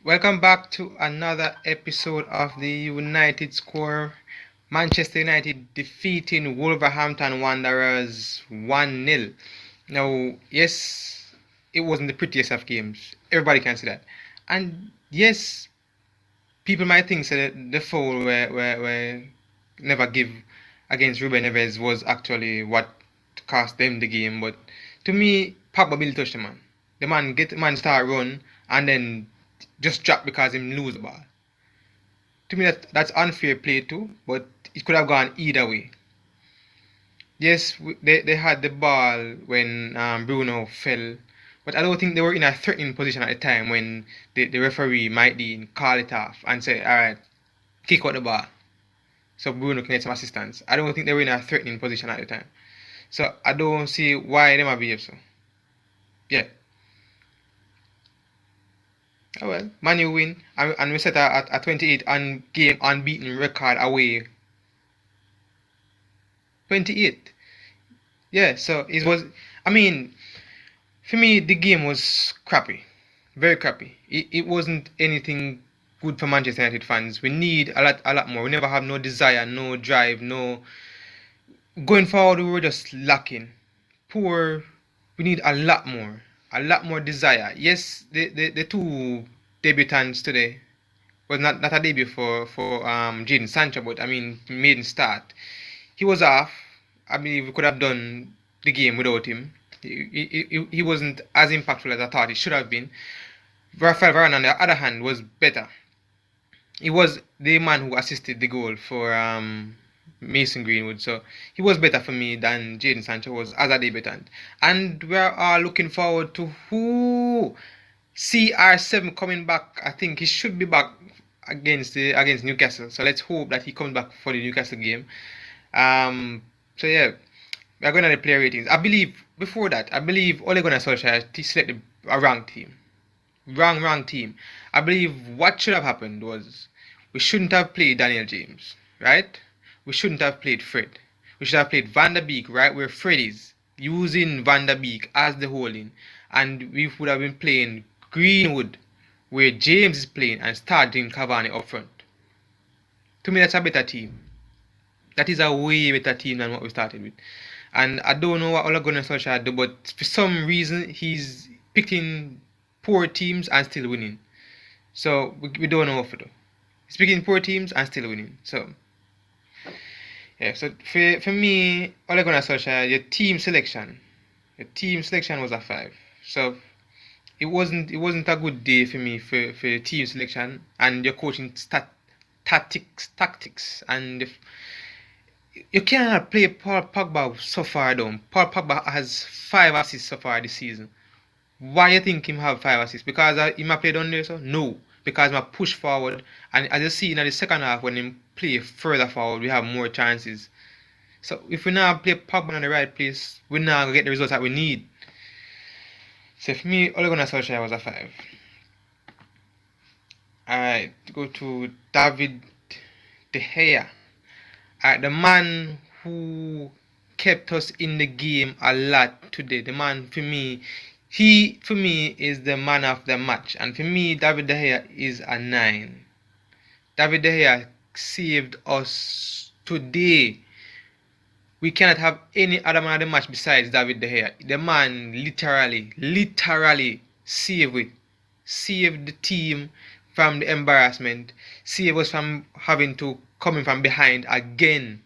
Welcome back to another episode of the United Score. Manchester United defeating Wolverhampton Wanderers 1-0. Now, yes, it wasn't the prettiest of games. Everybody can see that. And yes, people might think that the foul where never give against Ruben Neves was actually what cost them the game. But to me, Pogba Bill touched the man. The man start run and then just drop because him lose the ball. To me, that's unfair play too, but it could have gone either way. Yes, they had the ball when Bruno fell, but I don't think they were in a threatening position at the time when the referee might call it off and say, all right, kick out the ball so Bruno can get some assistance. I don't think they were in a threatening position at the time. So I don't see why they might behave so. Yeah. Oh well, Man U win, and we set a 28 and game unbeaten record away. 28. Yeah, so it was. I mean, for me, the game was crappy, very crappy. It wasn't anything good for Manchester United fans. We need a lot more. We never have no desire, no drive, no. Going forward, we were just lacking. Poor. We need a lot more desire. Yes, the two debutants today was not a debut for Jadon Sancho, but I mean, maiden start. He was off. I believe we could have done the game without him. He wasn't as impactful as I thought he should have been. Rafael Varane, on the other hand, was better. He was the man who assisted the goal for Mason Greenwood, so he was better for me than Jadon Sancho was as a debutant. And we are looking forward to who CR7 coming back. I think he should be back against Newcastle. So let's hope that he comes back for the Newcastle game. So yeah, we're going to the player ratings. I believe before that, I believe Ole Gunnar Solskjaer selected a wrong team. Wrong team. I believe what should have happened was we shouldn't have played Daniel James, right? We shouldn't have played Fred. We should have played Van der Beek right where Fred is, using Van der Beek as the holding, and we would have been playing Greenwood where James is playing and starting Cavani up front. To me, that's a better team. That is a way better team than what we started with. And I don't know what Ole Gunnar Solskjaer do, but for some reason he's picking poor teams and still winning. So we don't know what to do. He's picking poor teams and still winning. So yeah. So for me, Ole Gunnar Solskjaer, your team selection was a 5. So it wasn't a good day for me for team selection and your coaching tactics and you cannot play Paul Pogba so far down. Paul Pogba has 5 assists so far this season. Why you think him have 5 assists? Because he might play down there so? No. Because he push forward and as you see in the second half when he play further forward we have more chances. So if we now play Pogba in the right place, we're not gonna get the results that we need. So for me, Ole Gunnar Solskjaer was a 5. Alright, go to David De Gea. The man who kept us in the game a lot today. The man for me, he for me is the man of the match, and for me, David De Gea is a 9. David De Gea saved us today. We cannot have any other man of the match besides David De Gea. The man literally saved the team from the embarrassment, save us from having to coming from behind again.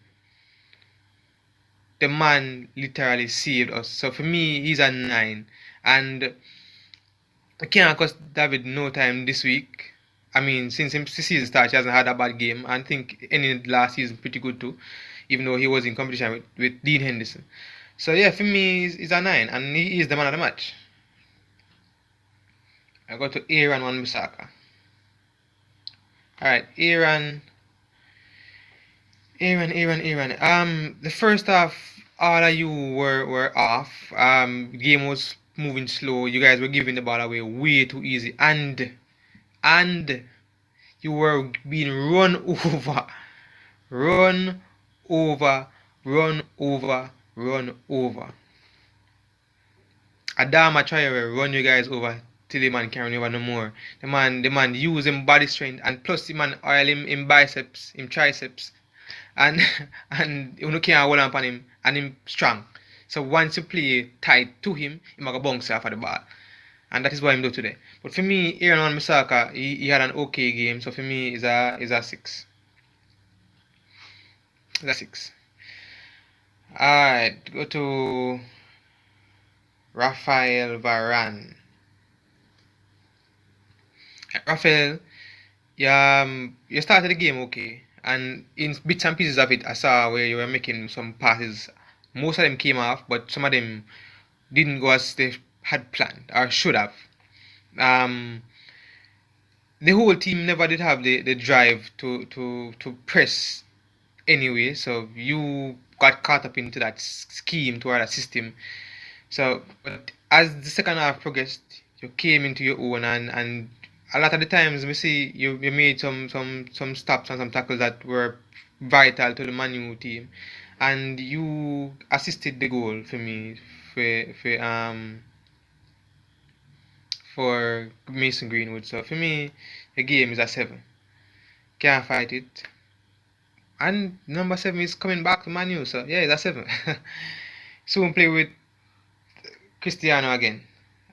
The man literally saved us. So for me, he's a 9. And I can't cost David no time this week. I mean, since the season started, he hasn't had a bad game. And I think any last season pretty good too, even though he was in competition with Dean Henderson. So yeah, for me, he's a 9, and he is the man of the match. I go to Aaron Wan-Bissaka. Alright, Aaron. The first half, all of you were off. The game was moving slow. You guys were giving the ball away way too easy, and you were being run over, run over. Adama Traore run you guys over till the man can't over no more. The man use him body strength and plus the man oil him biceps, him triceps, and and you can't hold on him and him strong. So once you play tight to him, he might go bounce off of the ball. And that is what I'm doing today. But for me, Aaron Wan-Bissaka, he had an okay game. So for me, is a 6. Is a 6. Alright, go to Rafael Varane. Rafael, you started the game okay, and in bits and pieces of it, I saw where you were making some passes. Most of them came off, but some of them didn't go as they had planned or should have. Um, the whole team never did have the drive to press anyway, so you got caught up into that scheme toward that system. So, but as the second half progressed, you came into your own, and a lot of the times we see you made some stops and some tackles that were vital to the Manu team, and you assisted the goal for me for Mason Greenwood. So for me, the game is a 7. Can't fight it. And number 7 is coming back to Manu, so yeah, it's a 7. Soon play with Cristiano again.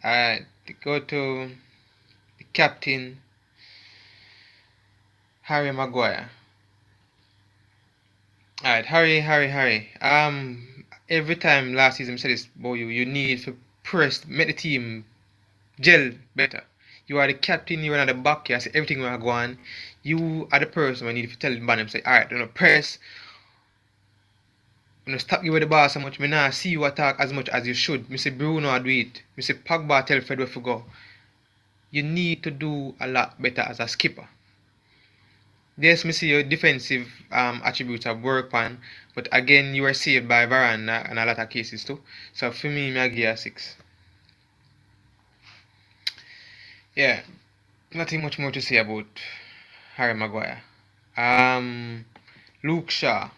Alright, go to the captain, Harry Maguire. Alright, Harry. Every time last season I said this about you, you need to press, make the team gel better. You are the captain, you are at the back, you see everything will go on. You are the person who need to tell the band, say, alright, don't press. I'm gonna stop you with the ball so much. Me nah see you attack as much as you should. Me say Bruno I do it. Me say Pogba tell Fred where to go. You need to do a lot better as a skipper. Yes, me see your defensive attributes have work on, but again you were saved by Varane in a lot of cases too. So for me, I give you a 6. Yeah, nothing much more to say about Harry Maguire. Luke Shaw.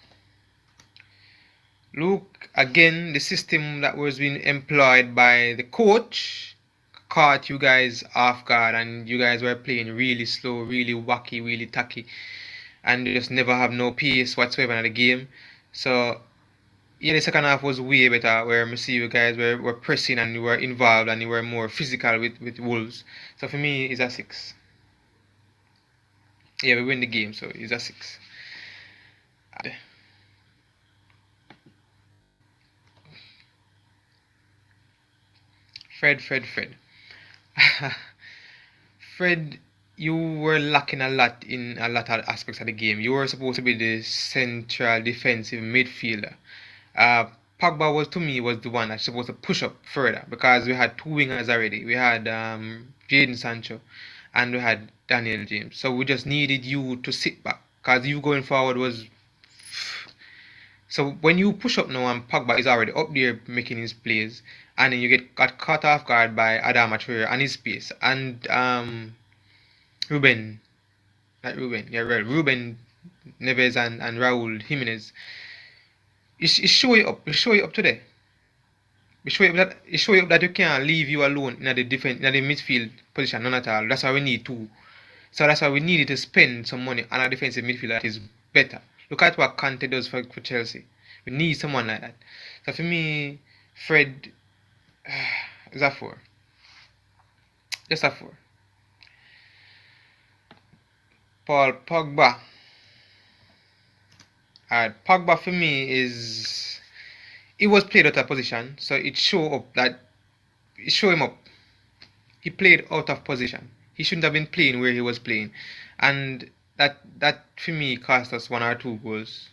Luke, again, the system that was being employed by the coach caught you guys off guard, and you guys were playing really slow, really wacky, really tacky, and you just never have no pace whatsoever in the game. So yeah, the second half was way better, where I see you guys were pressing and you were involved and you were more physical with Wolves. So for me, it's a 6. Yeah, we win the game, so it's a 6. Fred. Fred, you were lacking a lot in a lot of aspects of the game. You were supposed to be the central defensive midfielder. Uh, Pogba was to me was the one that's supposed to push up further because we had two wingers already. We had Jadon Sancho and we had Daniel James. So we just needed you to sit back because you going forward was. So when you push up now and Pogba is already up there making his plays, and then you got caught off guard by Adama Traore and his pace and Ruben, not Ruben, yeah, right, Ruben Neves and Raul Jimenez. It show you up. It show you up today. It show you up that you can't leave you alone in the defense, in the midfield position, none at all. That's why we need to. So that's why we needed to spend some money on a defensive midfield that is better. Look at what Conte does for Chelsea. We need someone like that. So for me, Fred is a 4. Just a 4. Paul Pogba. Alright, Pogba for me is he was played out of position, so it show him up. He played out of position. He shouldn't have been playing where he was playing, and that for me cost us 1 or 2 goals.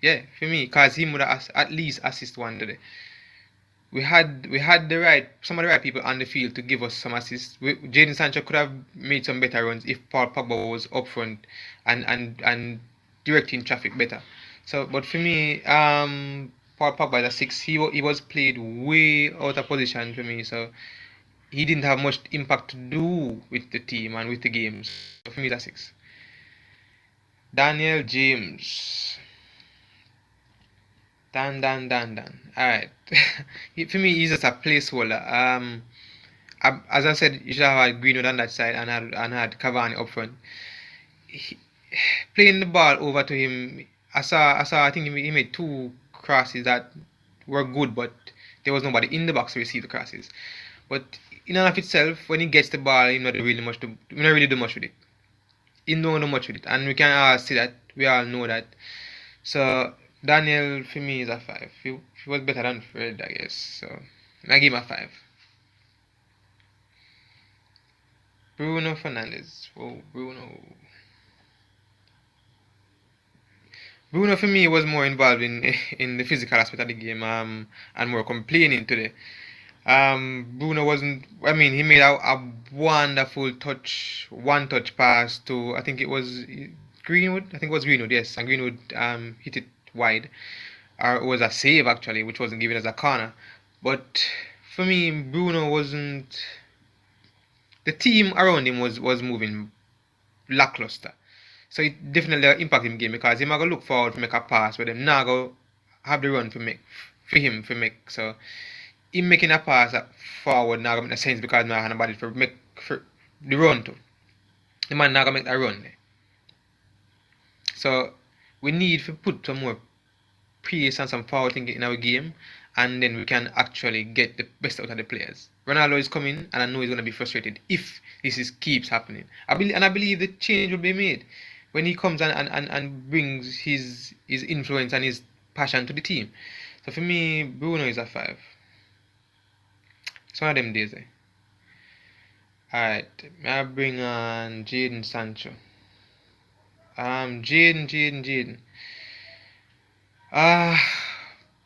Yeah, for me, cause he would have at least assist one today. We had some of the right people on the field to give us some assists. Jadon Sancho could have made some better runs if Paul Pogba was up front and directing traffic better. So, but for me, Paul Pogba is a 6. He was played way out of position for me, so he didn't have much impact to do with the team and with the games. So for me, that's 6. Daniel James. Dan. Alright. For me, he's just a placeholder. As I said, you should have had Greenwood on that side and had Cavani up front. He, Playing the ball over to him, I saw. I think he made two crosses that were good, but there was nobody in the box to receive the crosses. But in and of itself, when he gets the ball, he not really do much with it. He don't do much with it, and we can all see that. We all know that. So Daniel for me is a five. He was better than Fred, I guess. So I give him a five. Bruno Fernandez. Oh, Bruno. Bruno for me was more involved in the physical aspect of the game, and more complaining today. Bruno wasn't. I mean, he made a wonderful one touch pass to, I think it was Greenwood. I think it was Greenwood. Yes, and Greenwood hit it wide, or it was a save actually, which wasn't given as a corner. But for me, Bruno wasn't. The team around him was moving lackluster. So it definitely impacted him game because him a go look forward to make a pass, but them now go have the run for him to make. So him making a pass forward now gonna make no sense because now have nobody for make for the run to. The man now gonna make that run there. So we need to put some more pace and some forward thinking in our game, and then we can actually get the best out of the players. Ronaldo is coming, and I know he's gonna be frustrated if keeps happening. I believe the change will be made when he comes and brings his influence and his passion to the team. So for me, Bruno is a five. It's one of them days. Alright, I bring on Jaden Sancho. Jaden. Uh,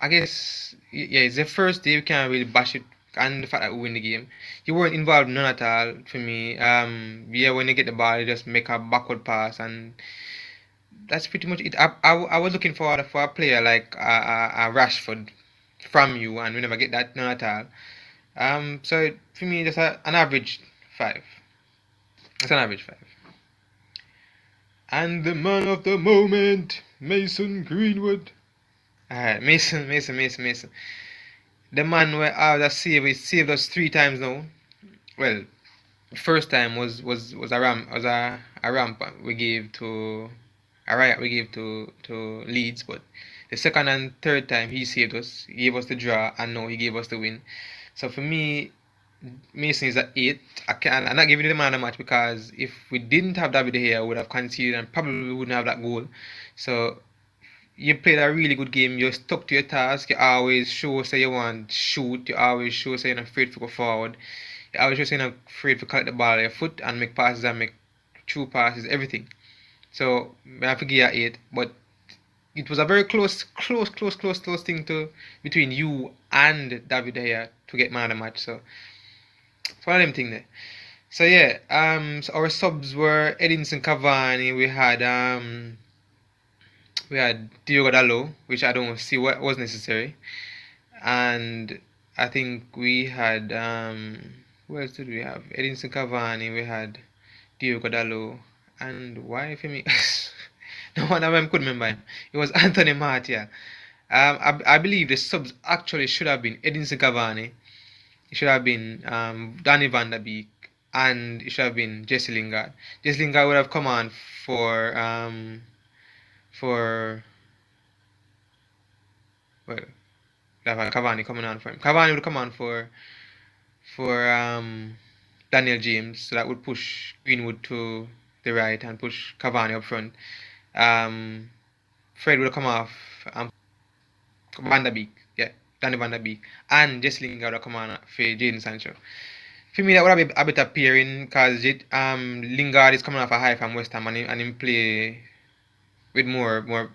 I guess, yeah, it's the first day we can't really bash it, and the fact that we win the game. You weren't involved none at all for me. Yeah, when you get the ball, you just make a backward pass, and that's pretty much it. I was looking for a player like a Rashford from you, and we never get that none at all. So for me, that's an average five. That's an average five. And the man of the moment, Mason Greenwood. Alright, Mason. The man where that save, he saved us three times now. Well, first time was a ramp we gave to a riot we gave to Leeds, but the second and third time he saved us, he gave us the draw, and now he gave us the win. So for me, Mason is at 8. I'm not giving the man a match because if we didn't have David here, I would have conceded and probably wouldn't have that goal. So you played a really good game. You stuck to your task. You always show say you want to shoot. You always show say you're not afraid to go forward. You always show say you're not afraid to collect the ball at your foot and make passes and make true passes, everything. So I have to give you an 8, but it was a very close thing to between you and David here to get man of the match. So it's one of them things there. So yeah, so our subs were Edinson Cavani. We had Diogo Dalot, which I don't see what was necessary, and I think we had who else did we have? Edinson Cavani. We had Diogo Dalot, and why for me? No one of them could remember him. It was Anthony Martial. I believe the subs actually should have been Edinson Cavani. It should have been Danny Van der Beek, and it should have been Jesse Lingard. Jesse Lingard would have come on for well, have Cavani coming on for him. Cavani would come on for Daniel James, so that would push Greenwood to the right and push Cavani up front. Fred would come off. Van der Beek, yeah, Danny Van der Beek, and Jesse Lingard would come on for Jadon Sancho. For me, that would be a better pairing because Lingard is coming off a high from West Ham, and him play with more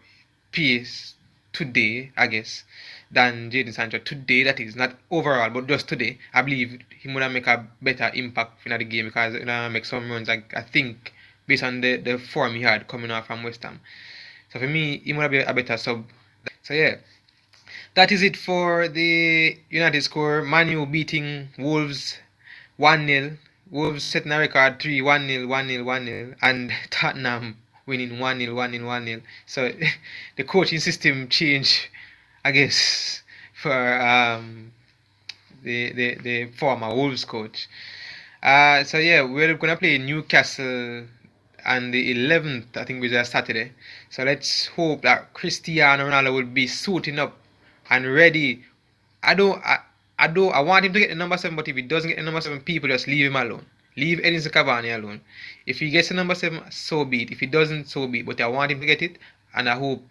pace today, I guess, than Jadon Sancho today. That is not overall, but just today. I believe he would have make a better impact in the game because he would make some runs. I think based on the form he had coming off from West Ham. So for me, he would have been a better sub. So yeah, that is it for the United score. Man U beating Wolves 1-0. Wolves setting a record 3-1-0, 1-0, 1-0, and Tottenham winning 1-0, 1-0, 1-0. So the coaching system changed, I guess, for the former Wolves coach. So yeah, we're gonna play Newcastle on the 11th. I think, which is a Saturday. So let's hope that Cristiano Ronaldo will be suiting up and ready. I don't. I want him to get the number 7, but if he doesn't get the number 7, people just leave him alone. Leave Edinson Cavani alone. If he gets the number 7, so be it. If he doesn't, so be it. But I want him to get it, and I hope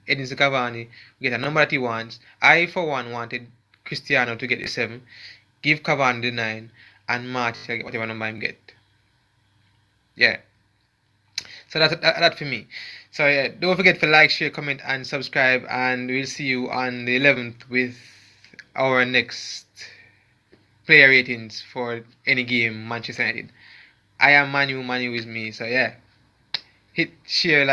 Edinson Cavani get a number that he wants. I, for one, wanted Cristiano to get the 7, give Cavani the 9, and March get whatever number him get. Yeah. So that's that for me. So yeah, don't forget to like, share, comment, and subscribe, and we'll see you on the 11th with our next player ratings for any game Manchester United. I am Manu is me. So yeah, hit share, like.